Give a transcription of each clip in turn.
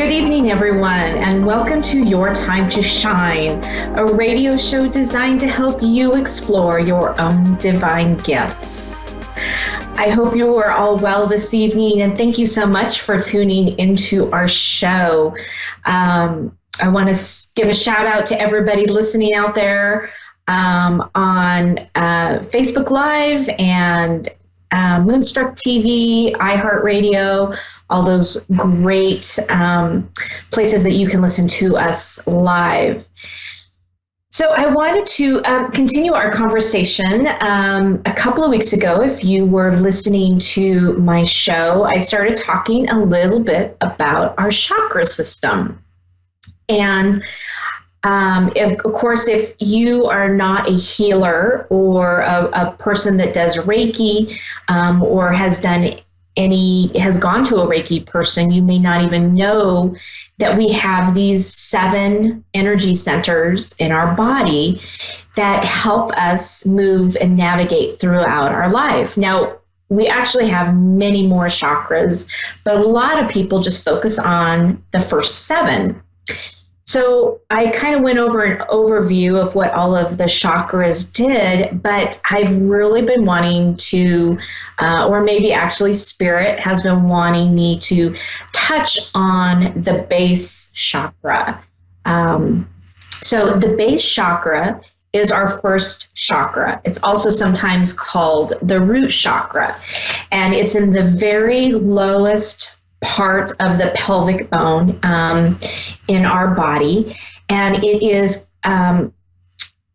Good evening, everyone, and welcome to Your Time to Shine, a radio show designed to help you explore your own divine gifts. I hope you are all well this evening, and thank you so much for tuning into our show. I want to give a shout out to everybody listening out there on Facebook Live and Moonstruck TV, iHeartRadio, all those great places that you can listen to us live. So I wanted to continue our conversation. A couple of weeks ago, if you were listening to my show, I started talking a little bit about our chakra system. And of course, if you are not a healer or a person that does Reiki or has gone to a Reiki person, you may not even know that we have these 7 energy centers in our body that help us move and navigate throughout our life. Now, we actually have many more chakras, but a lot of people just focus on the first 7. So I kind of went over an overview of what all of the chakras did, but I've really been wanting to, or maybe actually Spirit has been wanting me to touch on the base chakra. So the base chakra is our first chakra. It's also sometimes called the root chakra, and it's in the very lowest part of the pelvic bone in our body, and it is a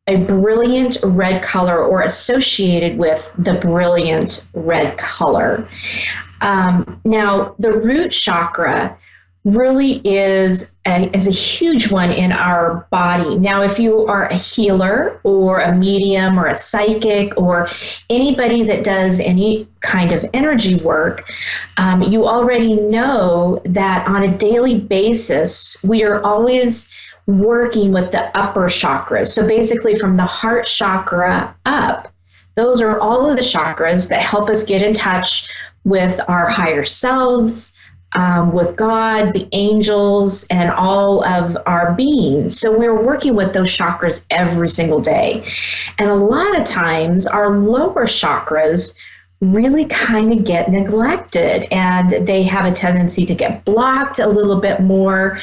brilliant red color, or associated with the brilliant red color. Now, the root chakra really is a huge one in our body. Now, if you are a healer or a medium or a psychic or anybody that does any kind of energy work, you already know that on a daily basis, we are always working with the upper chakras. So basically from the heart chakra up, those are all of the chakras that help us get in touch with our higher selves, with God, the angels, and all of our beings. So we're working with those chakras every single day. And a lot of times our lower chakras really kind of get neglected, and they have a tendency to get blocked a little bit more.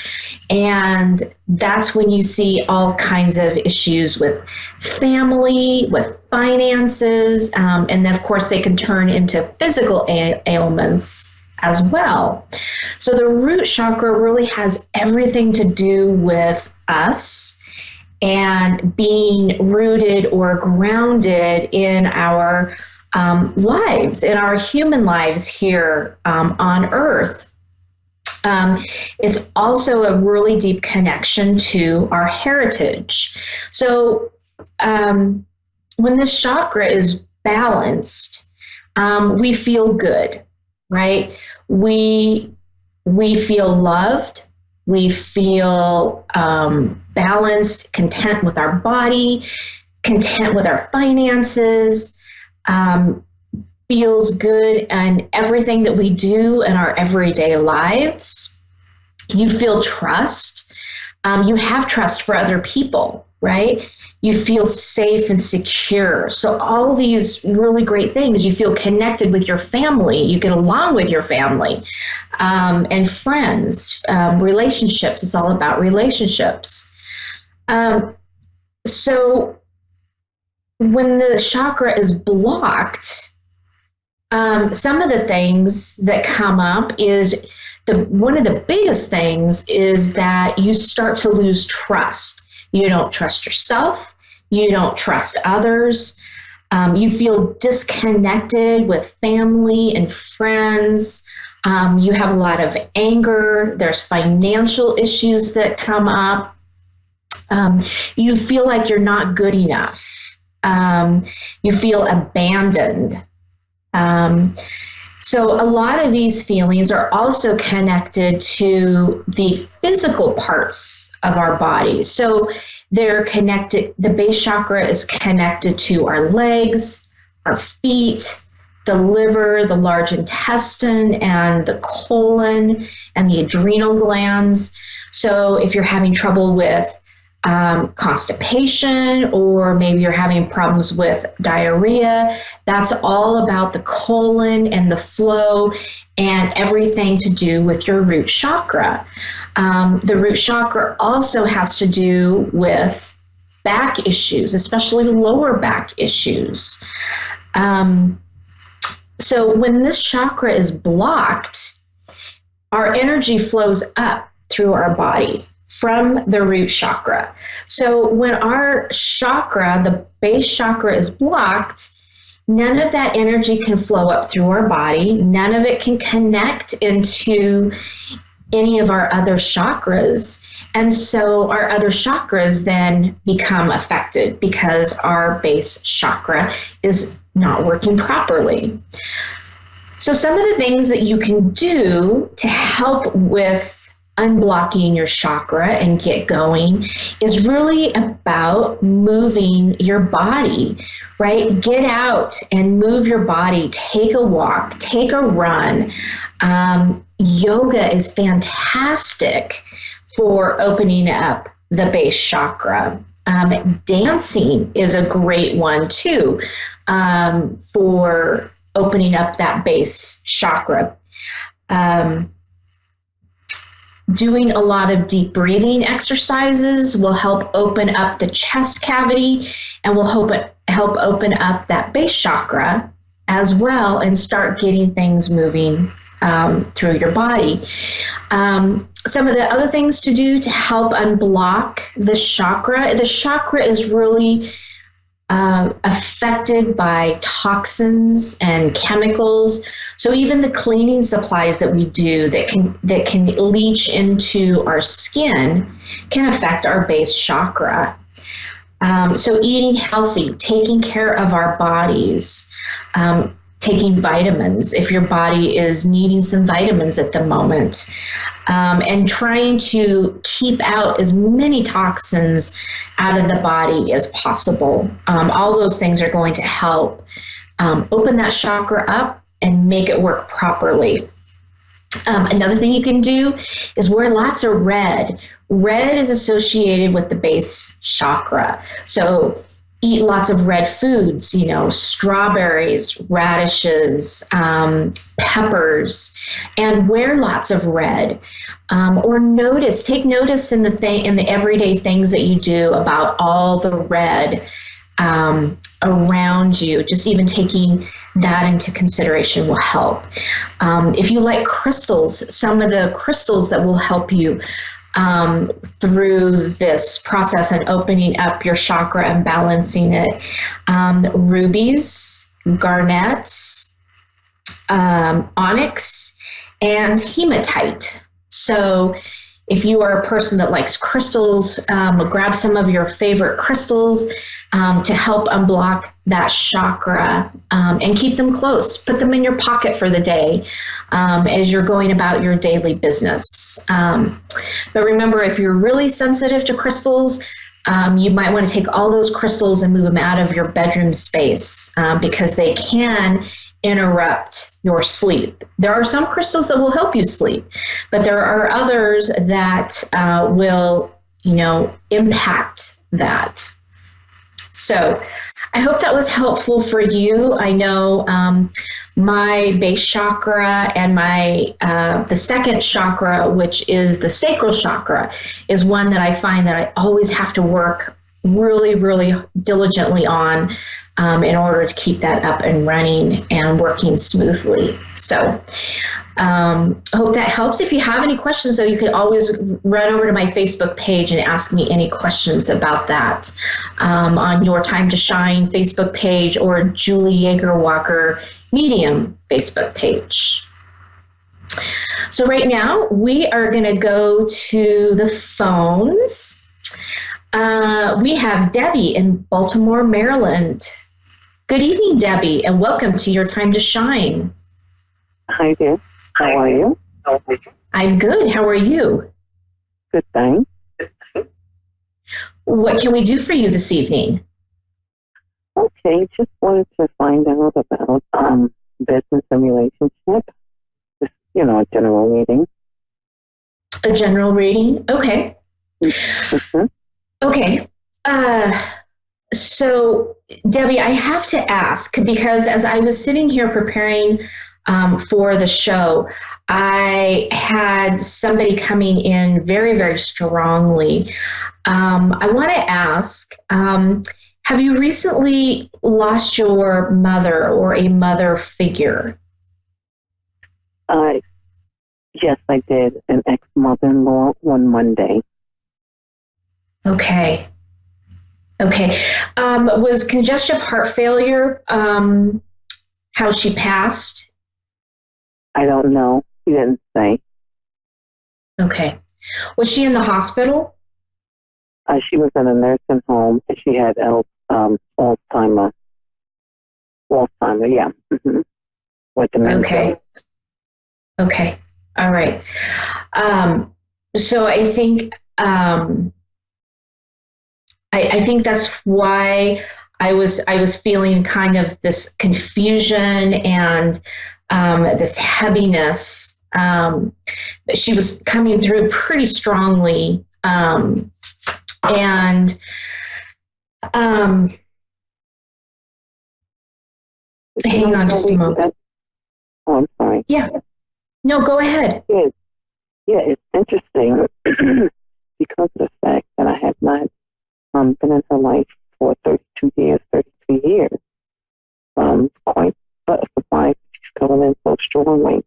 And that's when you see all kinds of issues with family, with finances, and then of course they can turn into physical ailments as well. So the root chakra really has everything to do with us and being rooted or grounded in our lives, in our human lives here on Earth. It's also a really deep connection to our heritage. So when this chakra is balanced, we feel good, right? We feel loved, we feel balanced, content with our body, content with our finances, feels good in everything that we do in our everyday lives. You feel trust. You have trust for other people, right? You feel safe and secure. So all these really great things. You feel connected with your family. You get along with your family and friends, relationships. It's all about relationships. So when the chakra is blocked, some of the things that come up is one of the biggest things is that you start to lose trust. You don't trust yourself. You don't trust others. You feel disconnected with family and friends. You have a lot of anger. There's financial issues that come up. You feel like you're not good enough. You feel abandoned. So a lot of these feelings are also connected to the physical parts of our body. So they're connected, the base chakra is connected to our legs, our feet, the liver, the large intestine, and the colon, and the adrenal glands. So if you're having trouble with constipation, or maybe you're having problems with diarrhea, that's all about the colon and the flow and everything to do with your root chakra. The root chakra also has to do with back issues, especially lower back issues. So when this chakra is blocked, our energy flows up through our body from the root chakra. So when our chakra, the base chakra, is blocked, none of that energy can flow up through our body. None of it can connect into any of our other chakras. And so our other chakras then become affected because our base chakra is not working properly. So some of the things that you can do to help with unblocking your chakra and get going is really about moving your body, right? Get out and move your body. Take a walk, take a run. Yoga is fantastic for opening up the base chakra. Dancing is a great one too, for opening up that base chakra. Doing a lot of deep breathing exercises will help open up the chest cavity and will help open up that base chakra as well and start getting things moving through your body. Some of the other things to do to help unblock the chakra is really affected by toxins and chemicals. So even the cleaning supplies that we do that can leach into our skin can affect our base chakra. So eating healthy, taking care of our bodies, taking vitamins if your body is needing some vitamins at the moment, and trying to keep out as many toxins out of the body as possible. All those things are going to help open that chakra up and make it work properly. Another thing you can do is wear lots of red. Red is associated with the base chakra. So eat lots of red foods, strawberries, radishes, peppers, and wear lots of red. Or take notice in the everyday things that you do about all the red around you. Just even taking that into consideration will help. If you like crystals, some of the crystals that will help you through this process and opening up your chakra and balancing it. Rubies, garnets, onyx, and hematite. So if you are a person that likes crystals, grab some of your favorite crystals to help unblock that chakra and keep them close. Put them in your pocket for the day as you're going about your daily business. But remember, if you're really sensitive to crystals, you might want to take all those crystals and move them out of your bedroom space because they can interrupt your sleep. There are some crystals that will help you sleep, but there are others that will, impact that. So I hope that was helpful for you. I know my base chakra and my the second chakra, which is the sacral chakra, is one that I find that I always have to work really, really diligently on in order to keep that up and running and working smoothly. So I hope that helps. If you have any questions, though, you can always run over to my Facebook page and ask me any questions about that on Your Time to Shine Facebook page or Julie YeagerWalker Medium Facebook page. So right now we are going to go to the phones. We have Debbie in Baltimore, Maryland. Good evening, Debbie, and welcome to Your Time to Shine. Hi there. How are you? I'm good. How are you? Good, thanks. What can we do for you this evening? Okay, just wanted to find out about business and relationship. Just, a general reading. A general reading? Okay. Mm-hmm. Okay. So, Debbie, I have to ask because as I was sitting here preparing for the show, I had somebody coming in very, very strongly. I want to ask, have you recently lost your mother or a mother figure? Yes, I did. An ex-mother-in-law one Monday. Okay. Okay. Was congestive heart failure how she passed? I don't know. He didn't say. Okay. Was she in the hospital? She was in a nursing home, and she had Alzheimer. Alzheimer, yeah. Mm-hmm. With dementia. Okay. Okay. All right. So I think I think that's why I was feeling kind of this confusion and this heaviness. She was coming through pretty strongly, and hang on just a moment. Oh, I'm sorry. Yeah. No, go ahead. Yeah, it's interesting because of the fact that I have not been in her life for 32 years, 33 years. Quite surprised she's coming in so strongly.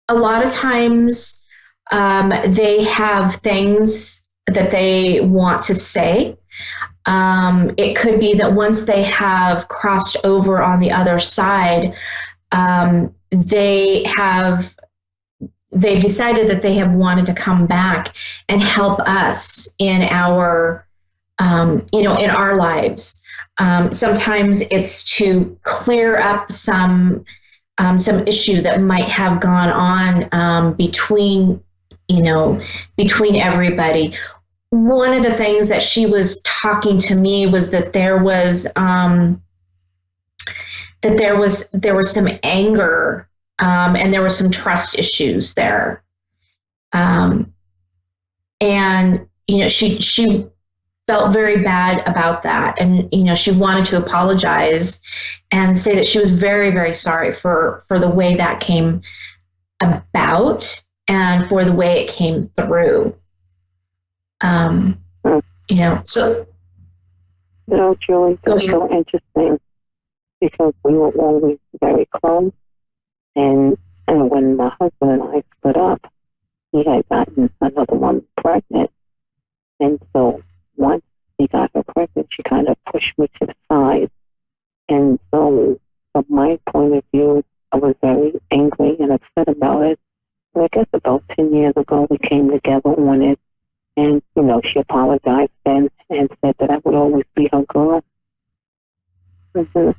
A lot of times they have things that they want to say. It could be that once they have crossed over on the other side, they've decided that they have wanted to come back and help us in our in our lives. Sometimes it's to clear up some issue that might have gone on between everybody. One of the things that she was talking to me was that there was some anger and there were some trust issues there, and she felt very bad about that, and she wanted to apologize and say that she was very, very sorry for the way that came about and for the way it came through. So Julie, it's so interesting because we were always very close, and when my husband and I split up, he had gotten another one pregnant, and so once he got her pregnant, she kind of pushed me to the side, and so from my point of view, I was very angry and upset about it. And I guess about 10 years ago, we came together on it. And, she apologized then and said that I would always be her girl. Mm-hmm.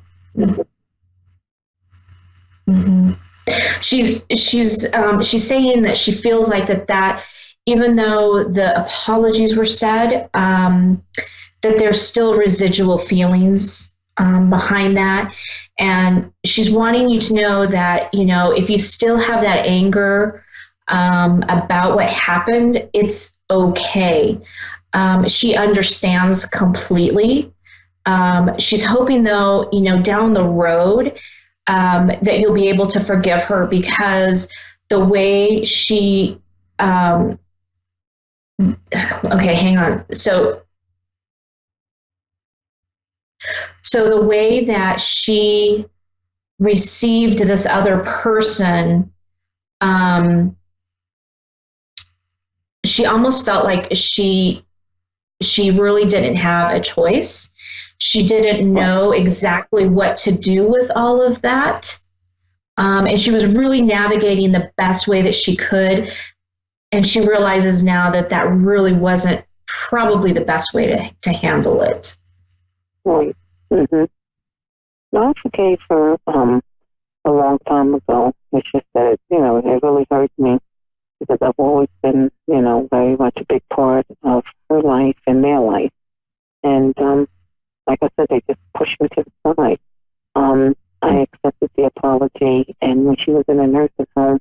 Mm-hmm. She's saying that she feels like that even though the apologies were said, that there's still residual feelings behind that. And she's wanting you to know that, if you still have that anger about what happened, it's okay. She understands completely. She's hoping, though, down the road that you'll be able to forgive her because the way she, okay, hang on. So the way that she received this other person, she almost felt like she really didn't have a choice. She didn't know exactly what to do with all of that. And she was really navigating the best way that she could. And she realizes now that really wasn't probably the best way to handle it. Right. Mm-hmm. No, I forgave her a long time ago. It's just that, it really hurt me because I've always been, very much a big part of her life and their life. And allergy, and when she was in a nursing home,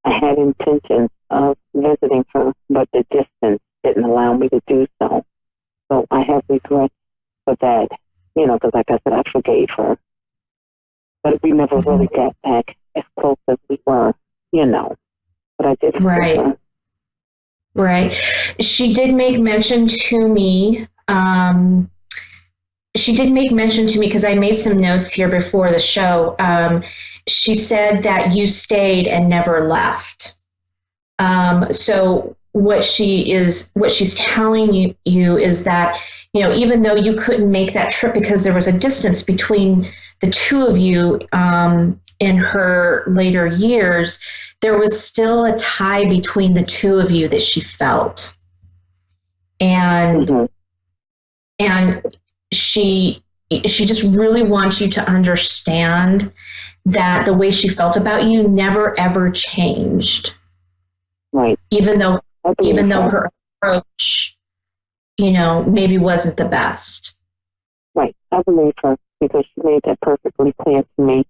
I had intentions of visiting her, but the distance didn't allow me to do so. So I have regrets for that, because like I said, I forgave her. But we never really got back as close as we were, But I did forgive her. Right. She did make mention to me. Because I made some notes here before the show. She said that you stayed and never left. So what she's telling you is that, even though you couldn't make that trip because there was a distance between the two of you in her later years, there was still a tie between the two of you that she felt. And she just really wants you to understand that the way she felt about you never ever changed. Right. Even though her approach, maybe wasn't the best. Right. I believe her because she made that perfectly clear to me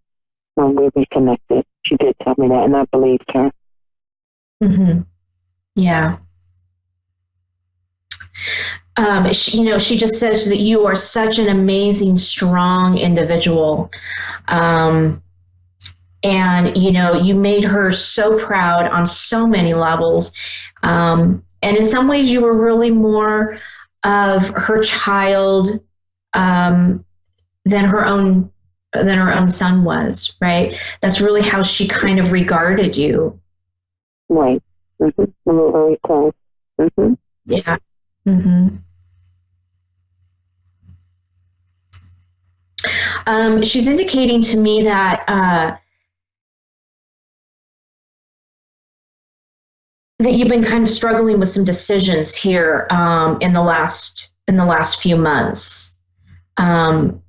when we reconnected. She did tell me that, and I believed her. Mm-hmm. Yeah. She just says that you are such an amazing, strong individual. And, you made her so proud on so many levels. And in some ways you were really more of her child than her own son was, right? That's really how she kind of regarded you. Right. Mm-hmm. We were very close. Mm-hmm. Yeah. Mm-hmm. She's indicating to me that you've been kind of struggling with some decisions here in the last few months. That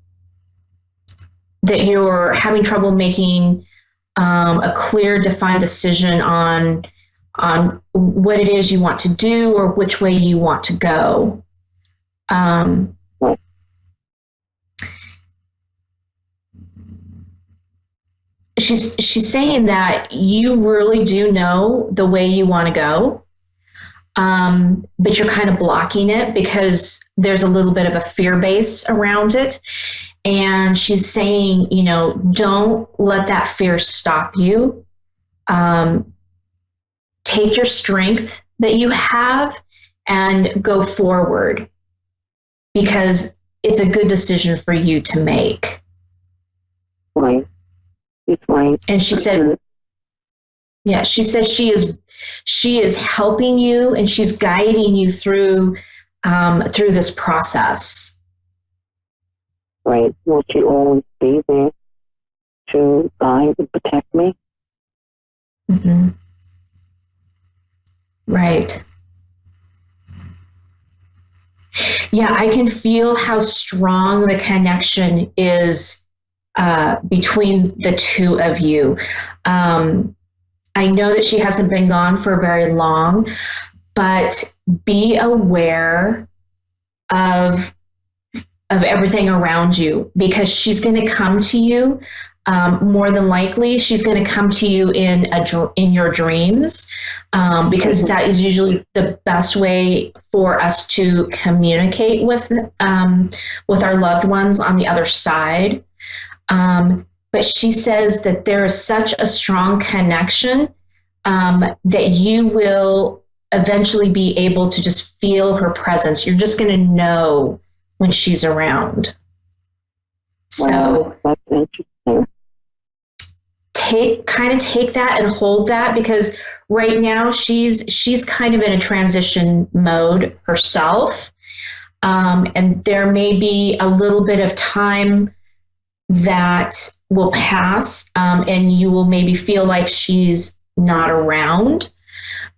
you're having trouble making a clear, defined decision on what it is you want to do or which way you want to go. She's saying that you really do know the way you want to go, but you're kind of blocking it because there's a little bit of a fear base around it. And she's saying, don't let that fear stop you. Take your strength that you have and go forward because it's a good decision for you to make. Right. It's right. And she said, she is helping you and she's guiding you through this process. Right. Will she always be there to guide and protect me? Mm-hmm. Right. Yeah, I can feel how strong the connection is between the two of you. I know that she hasn't been gone for very long, but be aware of everything around you because she's going to come to you. More than likely, she's going to come to you in your dreams because that is usually the best way for us to communicate with our loved ones on the other side. But she says that there is such a strong connection that you will eventually be able to just feel her presence. You're just going to know when she's around. So that's interesting. Take that and hold that because right now she's kind of in a transition mode herself. And there may be a little bit of time that will pass and you will maybe feel like she's not around.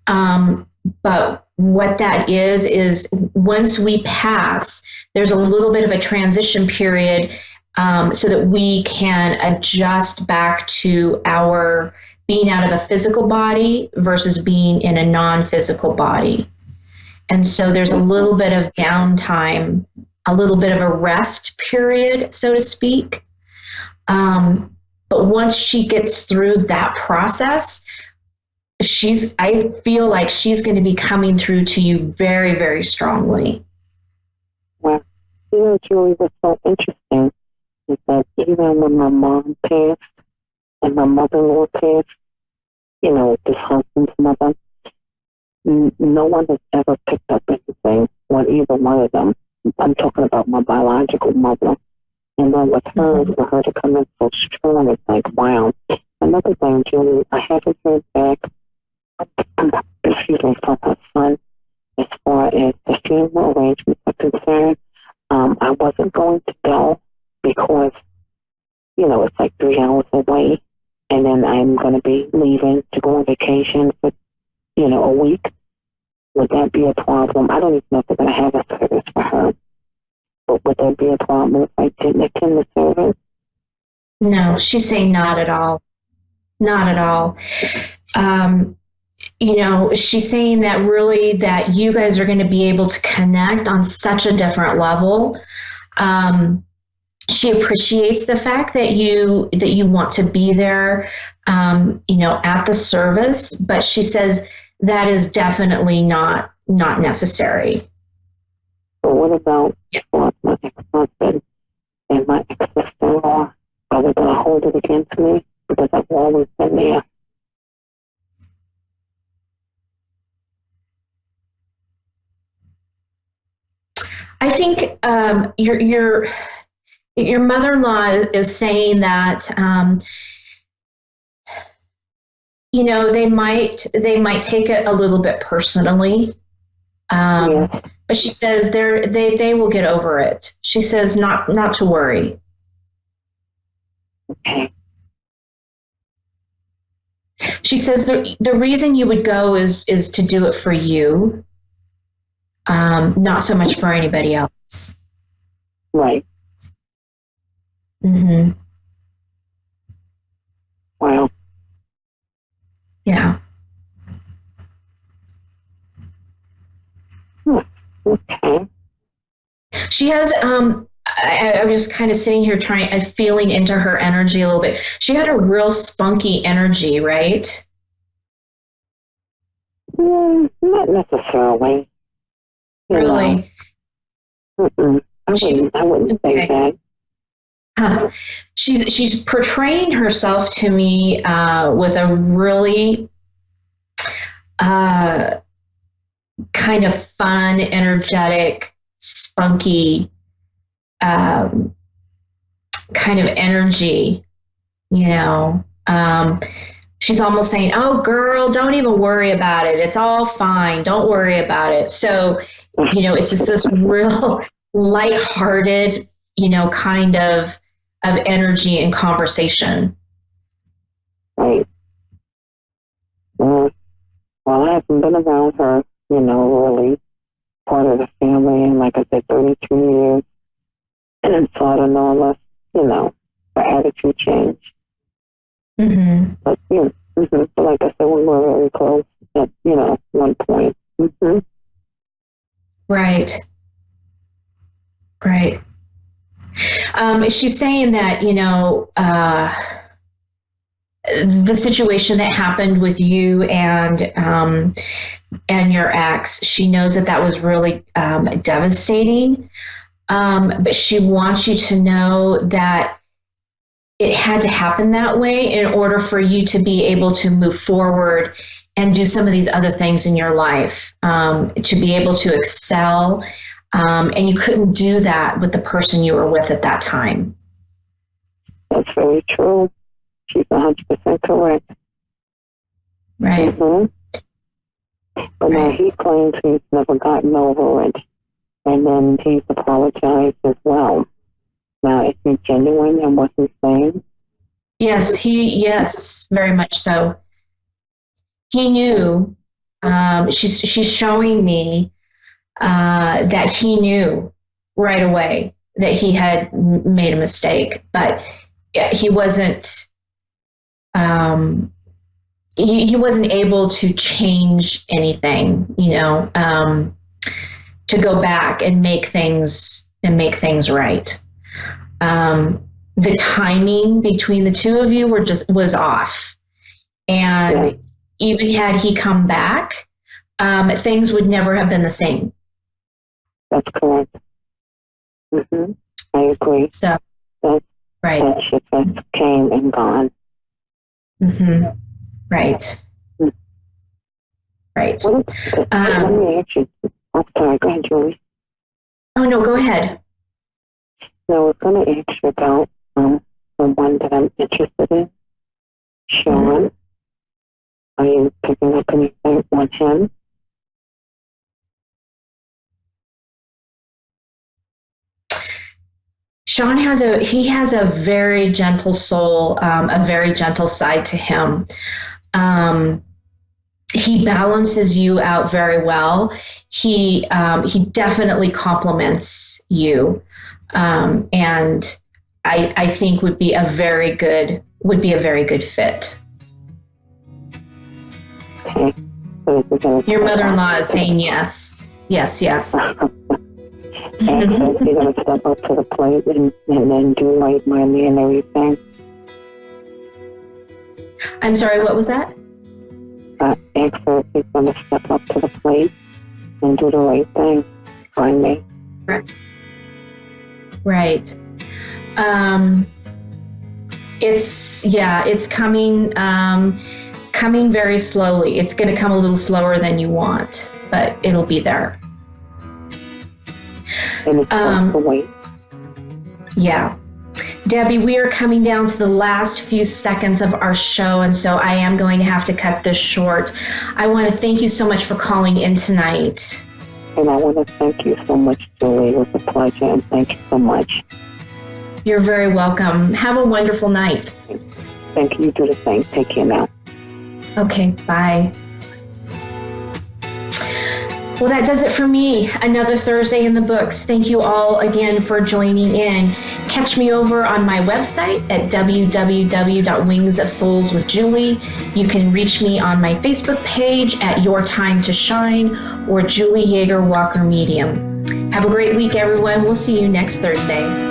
But what that is once we pass, there's a little bit of a transition period so that we can adjust back to our being out of a physical body versus being in a non-physical body. And so there's a little bit of downtime, a little bit of a rest period, so to speak. But once she gets through that process, I feel like she's going to be coming through to you very, very strongly. Well, Julie, what's so interesting is that even when my mom passed and my mother-in-law passed, this husband's mother, no one has ever picked up anything on either one of them. I'm talking about my biological mother. And then with her, for her to come in so strong, it's like, wow. Another thing, Julie, I haven't heard back, from her son as far as the funeral arrangements are concerned. I wasn't going to go because, it's like 3 hours away. And then I'm going to be leaving to go on vacation for, a week. Would that be a problem? I don't even know if they're going to have a service for her. But would there be a problem if I didn't attend the service? No, she's saying not at all. Not at all. She's saying that really that you guys are going to be able to connect on such a different level. She appreciates the fact that you want to be there, at the service, but she says that is definitely not necessary. But what about my ex-husband and my ex-sister-in-law? Are they going to hold it against me? Because I've always been there. I think your mother-in-law is saying that they might take it a little bit personally. Yes. But she says they will get over it. She says not to worry. Okay. She says the reason you would go is to do it for you, not so much for anybody else. Right. Mm-hmm. Wow. Yeah. Okay. She has I was just kind of sitting here feeling into her energy a little bit. She had a real spunky energy, right? Not necessarily. Really? I wouldn't say that. She's portraying herself to me with a really kind of fun, energetic, spunky kind of energy, she's almost saying, oh girl, don't even worry about it. It's all fine. Don't worry about it. So, it's just this real lighthearted, kind of energy and conversation. Right. Well, I haven't been around her, really part of the family in, like I said, 32 years. And so I don't know unless, her attitude changed. Mm-hmm. But, but like I said, we were very close at, one point. Mm-hmm. Right. Right. She's saying that, the situation that happened with you and your ex, she knows that was really devastating. But she wants you to know that it had to happen that way in order for you to be able to move forward and do some of these other things in your life, to be able to excel. And you couldn't do that with the person you were with at that time. That's very true. She's 100% correct. Right. Mm-hmm. But now he claims he's never gotten over it. And then he's apologized as well. Now, is he genuine in what he's saying? Yes, very much so. He knew, she's showing me that he knew right away that he had made a mistake, but he wasn't, he wasn't able to change anything, to go back and make things right. the timing between the two of you was off. And even had he come back, things would never have been the same. That's correct. Mm-hmm. I agree. So, that ship has came and gone. Mm-hmm. Right. Mm. Right. Let me ask you. I'm sorry. Go ahead, Julie. Oh, no, go ahead. No, I was going to ask you about the one that I'm interested in, Sean. Mm-hmm. Are you picking up anything on him? Sean has a very gentle soul, a very gentle side to him. He balances you out very well. He definitely compliments you, and I think would be a very good fit. Okay. Your mother-in-law is saying yes. Yes. And so he's going to step up to the plate and then do right by me and everything. I'm sorry, what was that? Axel is going to step up to the plate and do the right thing by me. Right. It's coming very slowly. It's going to come a little slower than you want, but it'll be there. And it's worth the wait. Yeah. Debbie, we are coming down to the last few seconds of our show, and so I am going to have to cut this short. I want to thank you so much for calling in tonight. And I want to thank you so much, Julie. It was a pleasure, and thank you so much. You're very welcome. Have a wonderful night. Thank you. You do the same. Take care now. Okay, bye. Well, that does it for me. Another Thursday in the books. Thank you all again for joining in. Catch me over on my website at www.wingsofsoulswithjulie. You can reach me on my Facebook page at Your Time to Shine or Julie YeagerWalker Medium. Have a great week, everyone. We'll see you next Thursday.